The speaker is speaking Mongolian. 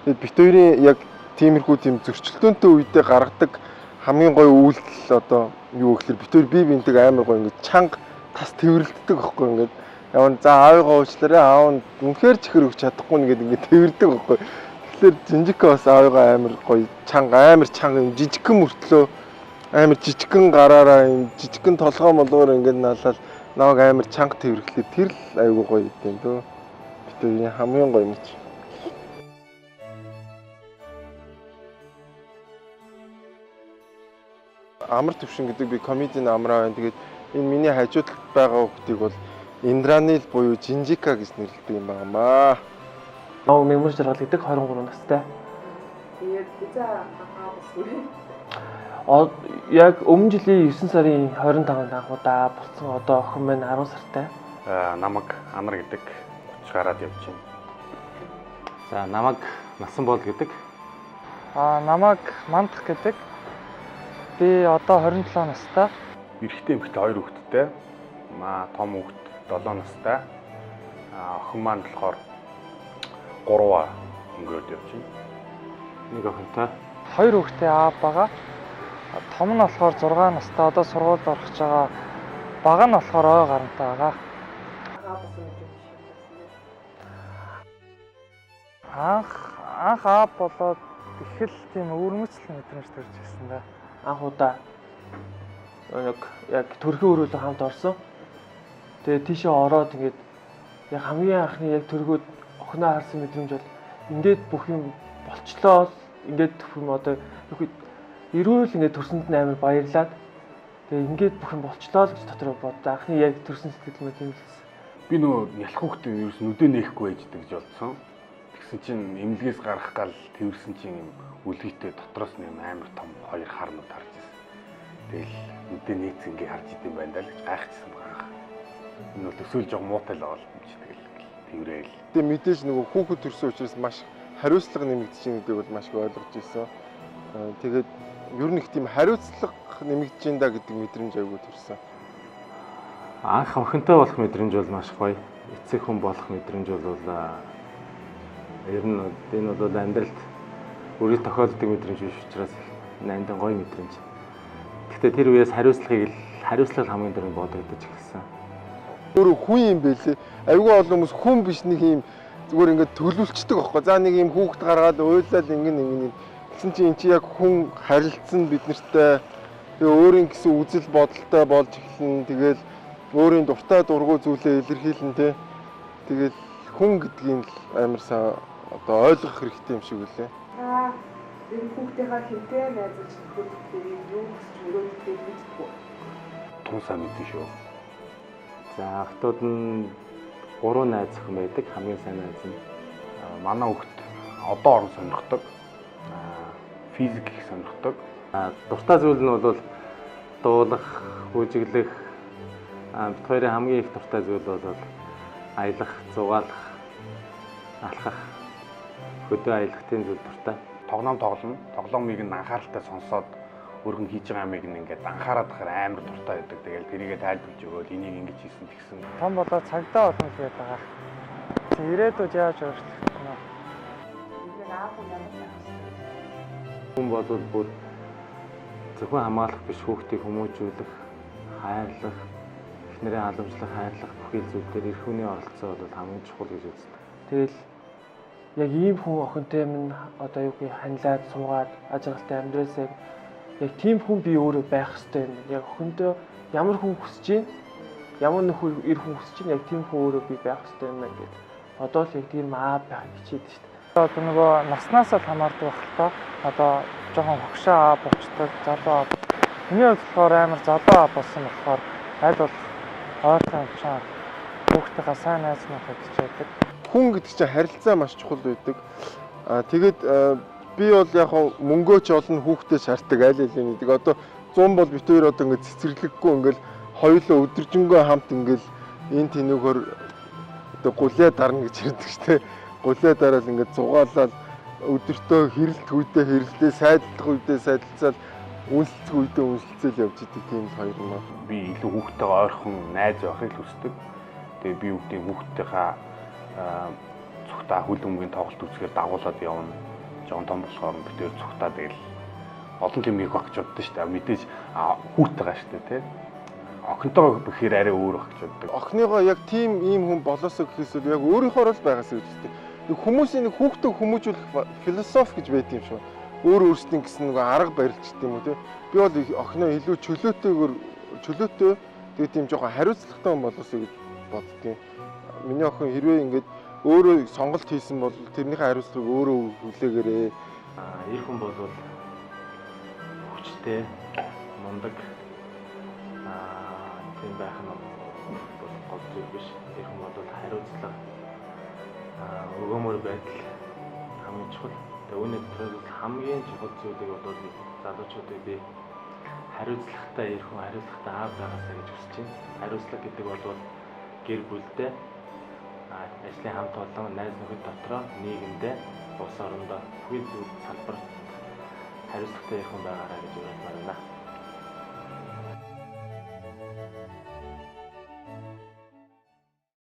Тэгээд бит хоёрын яг тиймэрхүү тийм зөрчилдөөнтэй үедээ гаргадаг хамгийн гоё үйлдэл одоо юу гэхээр бит хоёр бие биентэйг амар гоё ингээд чанга тас тэрвэрлдэг байхгүй ингээд явна за аавыгаа уучлаарай аав нь үнэхээр чихэр өгч чадахгүй нэгэд ингээд тэрвэрдэг байхгүй. Тэгэхээр Жинжика бас аавыгаа амар гоё амар чанга юм жижигхэн мөртлөө амар жижигхэн гараараа юм жижигхэн толгой молгоор ингээд налаад намайг амар чанга тэрвэрлэхэд тэр л айгүй гоё юм дөө. Бит хоёрын хамгийн гоё юм чи. Амар төвшин гэдэг би комедийн амраа байна. Тэгээд энэ миний хажууд байгаа хүүхдийг бол Индранил буюу Жинжика гэж нэрлэдэг юм байна. Нөө мэмэр жаргалдаг 23 настай. Тэгээд биза хаа болсон. Яг өмнө жилийн 9 сарын 25-нд анхудаа болсон. Одоо охин маань 10 сартай. Намаг Анар гэдэг 30 гараад явж байна. За намаг Насан бол гэдэг. Намаг Мандах гэдэг. Би одоо 27 настай. Эрэгтэй эмэгтэй 2 хүүхэдтэй. Том хүүхэд 7 настай. Охин маань болохоор 3 өнгөрөөд явж байна. Нэг охинтой. 2 хүүхэдтэй аав байгаа. Том нь болохоор 6 настай. Одоо сургуульд орох гэж байгаа. Бага нь болохоор ой гарантай байгаа. Анх аав болоод их л тийм өвөрмөцөл мэдрэмж төрж ирсэн да. Анхудаа яг төрхөн өрөөлөө хамт орсон. Тэгээд тийшээ ороод ингээд яг хамгийн анхны яг төргөөд охиноо харсан мэдрэмж бол ингээд бүх юм болчлоо. Ингээд юм одоо эрүүл ингээд төрсөнд нь амар баярлаад тэгээд ингээд бүх юм болчлоо гэж дотор боддог. Анхны яг төрсөн сэтгэл мэт юм лээс. Би нөгөө ялах хүүхдээ ерөөс нүдэ нээхгүй байждаг гэж бодсон. Тэгсэн чинь эмнэлгээс гарах гал тэрсэн чинь юм үлгийтэй дотроос нэм амар том 2 харнууд харж ирсэн. Тэгэл нүдэ нээц ингээ харж идэм байна даа л гэж гайхчихсан байгаа. Энэ бол төсөөлж байгаа муутай л байгаа юм чи тэгэл тэрэл. Тэгээ мэдээж нөгөө хүүхэд төрсөн учраас маш хариуцлага нэмэгдэж байгаа гэдэг бол маш их ойлгож ирсэн. Тэгээд ер нь их тийм хариуцлага нэмэгдэж байна гэдэг мэдрэмж айгүй төрсөн. Анх охинтой болох мэдрэмж бол маш гоё. Эцэг хүн болох мэдрэмж бол ер нь энэ бол амьдралд өөрийн тохиолддог мэдрэмж биш учраас найндан гоё мэдрэмж. Гэхдээ тэр үеэс хариуцлага хамгийн дөрөв бодогдож эхэлсэн. Өөрөө хүн юм бэлээ. Айгүй олон хүмүүс хүн биш нэг юм зүгээр ингээд төлөвлөцдөг байхгүй. За нэг юм хүүхэд гаргаад уйлаад ингэн гэсэн чинь эн чи яг хүн харилцсан бид нартай. Тэгээ өөрийн гэсэн үзэл бодолтой болж эхэлнэ. Тэгэл өөрийн дуртай дургуй зүйлээ илэрхийлнэ те. Тэгэл хүн гэдгийг амар сайн одоо ойлгох хэрэгтэй юм шиг үлээ. Энэ хүүхдийнхаа хинтээ найзалж нөхөдтэй юу гэж өрөөдтэй мэдтгүү. Тунсаа мэдэн шүү. За охтууд нь 3 найз охин байдаг. Хамгийн сайн найз нь манай хүүхд одоо орон сонирхдог. Физик их сонирхдог. Дуртай зүйл нь бол дуулах, хүжиглэх. Бид хоёрын хамгийн их дуртай зүйл бол аялах, зугаалах, алхах, хөдөө аялахтын зүйл дуртай. Тоглоом тоглоно. Тоглоомыг нь анхааралтай сонсоод өргөн хийж байгаа амиг нь ингээд анхаарал тахаар амар дуртай байдаг. Тэгэл тэрийгэ тайлбарж өгөөл энийг ингэж хийсэн тэгсэн. Том болоод цагдаа болно гэж байгаа. Ирээдүйд яаж өөрчлөх вэ? Хүн бол бүр зөвхөн хамгаалах биш хүүхдийг хүмүүжүүлэх, хайрлах, эхнэрийн халамжлах, хайрлах бүхэл зүйл дээр эрх хүний оролцоо бол хамгийн чухал гэж үздэг. Тэгэл яг ийм хүн охинтой минь одоо юу гэх ханилаад суугаад ажиглалтай амьдраасаа яг тийм хүн би өөрөө байх хэрэгтэй юм. Яг охиндоо ямар хүн хүсэж байна, ямар нөхөр эр хүн хүсэж байна, яг тийм хүн өөрөө би байх хэрэгтэй юм байна гэдэг. Одоо л яг тийм аав байх хичээдэг шүү дээ. Одоо нөгөө наснаас л хамаардаг багтаа. Одоо жоохон хогшоо аав болчтой залуу аав. Миний хувьд болохоор амар залуу аав болсон болохоор аль бол ойрхон чаа хүүхдийнхээ сайн найз нөхөд хичээдэг. Хүн гэдэг чинь харилцаа маш чухал байдаг. Тэгээд би бол яг мөнгөө ч олон хүүхдээ шаарддаг аль аль нэг. Одоо 100 бол бит хоёр одоо ингээд цэцэрлэггүй ингээд хоёулаа өдөржингөө хамт ингээд энэ тэнүүгээр одоо гулээ дарна гэж ярьдаг шүү дээ. Гулээ дараад ингээд зугаалаад өдөртөө хэрэлт үедээ хэрэлтээ сайдлах үедээ сайдлцаад үнэлцэх үедээ үнэлцэл явж идэг тийм хоёр юм аа. Би илүү хүүхдтэйгээ ойрхон найз байхыг хүсдэг. Тэгээ би хүүхдийн хүүхдтэйгээ цогтой хөл өмгийн тоглолт үзэхээр дагуулад явна. жоон том болохоор битээр цухтаа тэгэл олон юм их багч боддоо шүү дээ. Мэдээж хүүт байгаа шүү дээ, тий. Охинтойгоо бэхээр арай өөр багч боддог. Охиныгоо яг тийм ийм хүн болоосоо гэхээс л яг өөрийнхөө л байгаасаа үстэй. Нэг хүмүүсийн нэг хүүхдээ хүмүүжүүлэх философи гэж байдаг юм шиг. Өөр өөрсдийн гэсэн нэг арга барилчт юм уу тий. Би бол охиноо илүү чөлөөтэй тэгээд тийм жоохон хариуцлагатай хүн болоосоо гэж боддгийн. Миний охин хэрвээ ингээд өөрөө сонголт хийсэн бол тэрнийхээ хариуцлагыг өөрөө хүлээгээрээ. Эр хүн бол хүчтэй, мундаг тийм байх нь бол гол зүйл биш. Эр хүн бол хариуцлага өгөөмөр байдал хамгийн чухал. Тэгээ үүний доторх хамгийн чухал зүйлийг бол залуучуудыг би хариуцлагатай эр хүн, хариуцлагатай аав байгаасаа гэж хүсэж байна. Хариуцлага гэдэг бол гэр бүлдээ, ажлын хамт олон найз нөхөд дотроо, нийгэмдээ, улс орондоо бүхэл салбарт хариуцлагатай эр хүн байгаарай гэж уриалмаар байна.